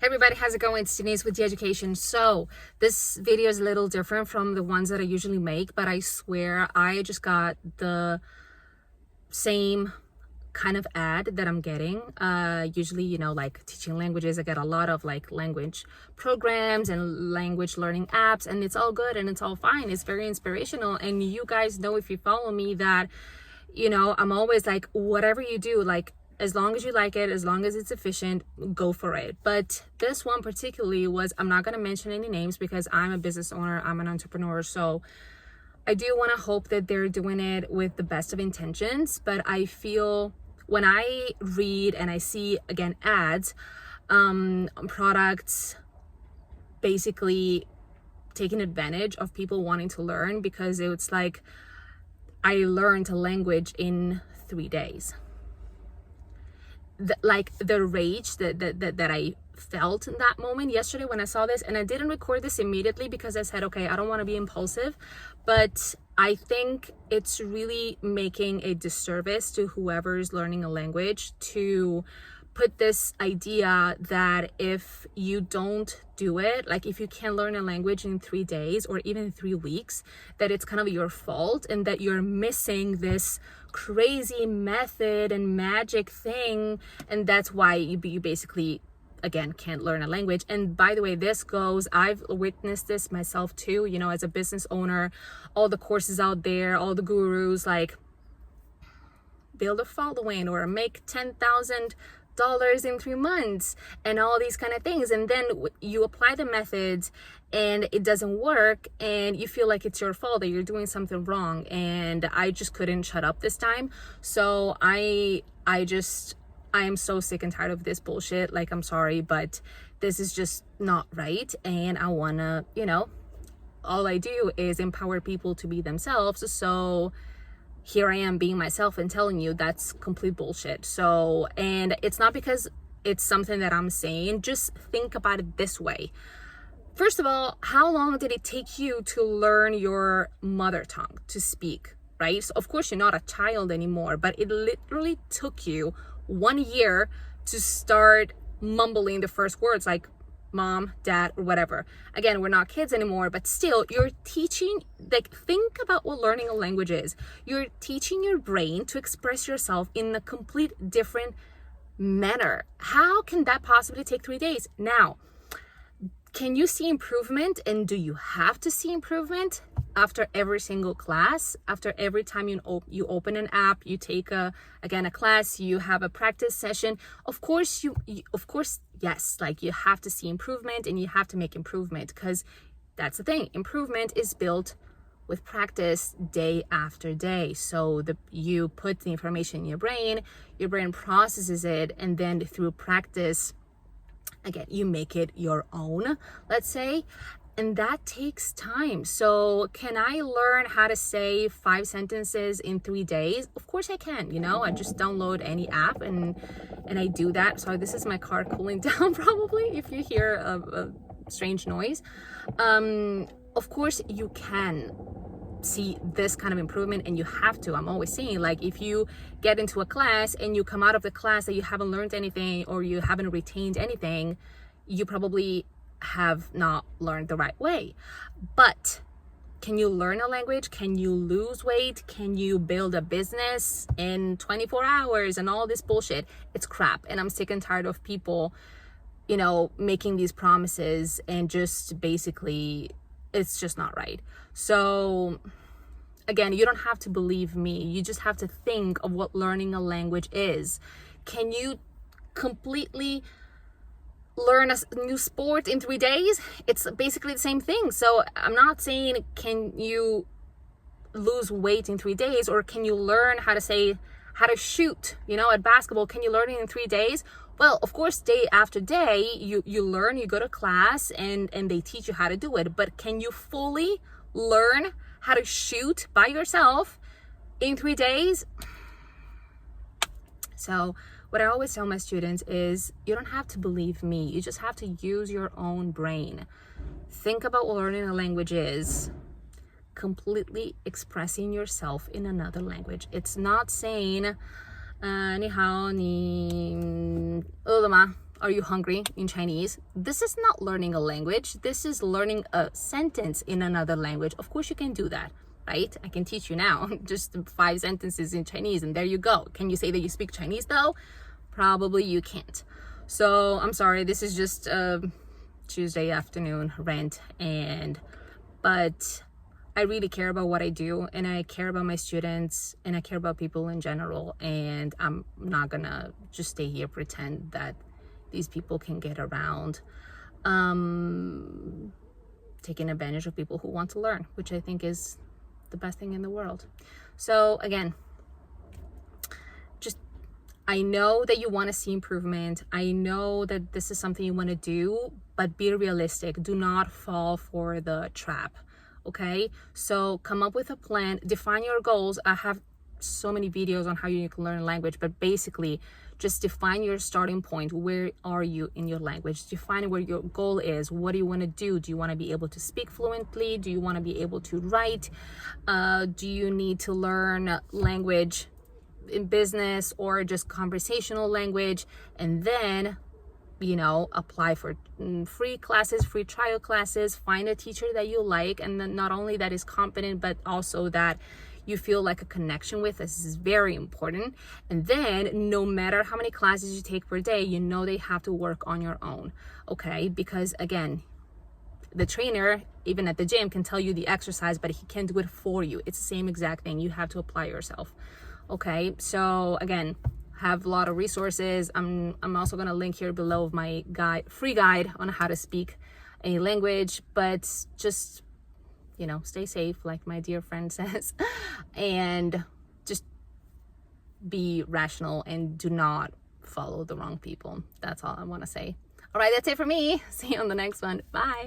Hey everybody, how's it going? It's Denise with The Education. So this video is a little different from the ones that I usually make, but I swear I just got the same kind of ad that I'm getting. Usually, like teaching languages, I get a lot of like language programs and language learning apps, and it's all good and it's all fine. It's very inspirational. And you guys know, if you follow me, that I'm always like, whatever you do, like, as long as you like it, as long as it's efficient, go for it. But this one particularly was, I'm not going to mention any names because I'm a business owner, I'm an entrepreneur. So I do want to hope that they're doing it with the best of intentions. But I feel when I read and I see, again, ads, products basically taking advantage of people wanting to learn, because it's like, I learned a language in 3 days. The rage that I felt in that moment yesterday when I saw this, and I didn't record this immediately because I said, okay, I don't want to be impulsive, but I think it's really making a disservice to whoever's learning a language to put this idea that if you don't do it, like if you can't learn a language in 3 days or even 3 weeks, that it's kind of your fault and that you're missing this crazy method and magic thing, and that's why you basically, again, can't learn a language. And by the way, I've witnessed this myself too, as a business owner, all the courses out there, all the gurus, like build a following or make $10,000 in 3 months and all these kind of things, and then you apply the methods and it doesn't work and you feel like it's your fault, that you're doing something wrong. And I just couldn't shut up this time. So I am so sick and tired of this bullshit. Like, I'm sorry, but this is just not right. And I wanna, all I do is empower people to be themselves. So here I am being myself and telling you that's complete bullshit. So, and it's not because it's something that I'm saying. Just think about it this way. First of all, how long did it take you to learn your mother tongue, to speak, right? So of course you're not a child anymore, but it literally took you 1 year to start mumbling the first words, like mom, dad, or whatever. Again, we're not kids anymore, but still, you're teaching, like, think about what learning a language is. You're teaching your brain to express yourself in a complete different manner. How can that possibly take 3 days? Now, can you see improvement? And do you have to see improvement after every single class? After every time you open an app, you take a class, you have a practice session? Of course, yes, like, you have to see improvement and you have to make improvement, because that's the thing. Improvement is built with practice day after day. So you put the information in your brain processes it, and then through practice, again, you make it your own, let's say, and that takes time. So can I learn how to say 5 sentences in 3 days? Of course I can. I just download any app and I do that. Sorry, this is my car cooling down probably if you hear a strange noise. Of course you can see this kind of improvement, and you have to. I'm always saying, like, if you get into a class and you come out of the class that you haven't learned anything or you haven't retained anything, you probably have not learned the right way. But can you learn a language? Can you lose weight? Can you build a business in 24 hours and all this bullshit? It's crap. And I'm sick and tired of people, making these promises and just basically, it's just not right. So again, you don't have to believe me. You just have to think of what learning a language is. Can you completely learn a new sport in 3 days? It's basically the same thing. So I'm not saying, can you lose weight in 3 days, or can you learn how to shoot, at basketball? Can you learn it in 3 days? Well, of course, day after day, you learn, you go to class and they teach you how to do it. But can you fully learn how to shoot by yourself in 3 days? So what I always tell my students is, you don't have to believe me. You just have to use your own brain. Think about what learning a language is. Completely expressing yourself in another language. It's not saying, 你好，你饿了吗? are you hungry in Chinese? This is not learning a language. This is learning a sentence in another language. Of course you can do that, right? I can teach you now just 5 sentences in Chinese and there you go. Can you say that you speak Chinese though? Probably you can't. So I'm sorry, this is just a Tuesday afternoon rant, but I really care about what I do, and I care about my students, and I care about people in general, and I'm not gonna just stay here pretend that these people can get around taking advantage of people who want to learn, which I think is the best thing in the world. So again, I know that you want to see improvement. I know that this is something you want to do, but be realistic. Do not fall for the trap. Okay, so come up with a plan, define your goals. I have so many videos on how you can learn a language, but basically just define your starting point. Where are you in your language? Define where your goal is. What do you want to do? Do you want to be able to speak fluently? Do you want to be able to write? Do you need to learn language in business or just conversational language? And then, you know, apply for free classes, free trial classes, find a teacher that you like, and then not only that is competent, but also that you feel like a connection with. This is very important. And then no matter how many classes you take per day, you know they have to work on your own, okay? Because again, the trainer, even at the gym, can tell you the exercise, but he can't do it for you. It's the same exact thing. You have to apply yourself. Okay, so again, have a lot of resources. I'm also gonna link here below of my free guide on how to speak a language, but just, you know, stay safe, like my dear friend says, and just be rational and do not follow the wrong people. That's all I want to say. All right, that's it for me. See you on the next one. Bye.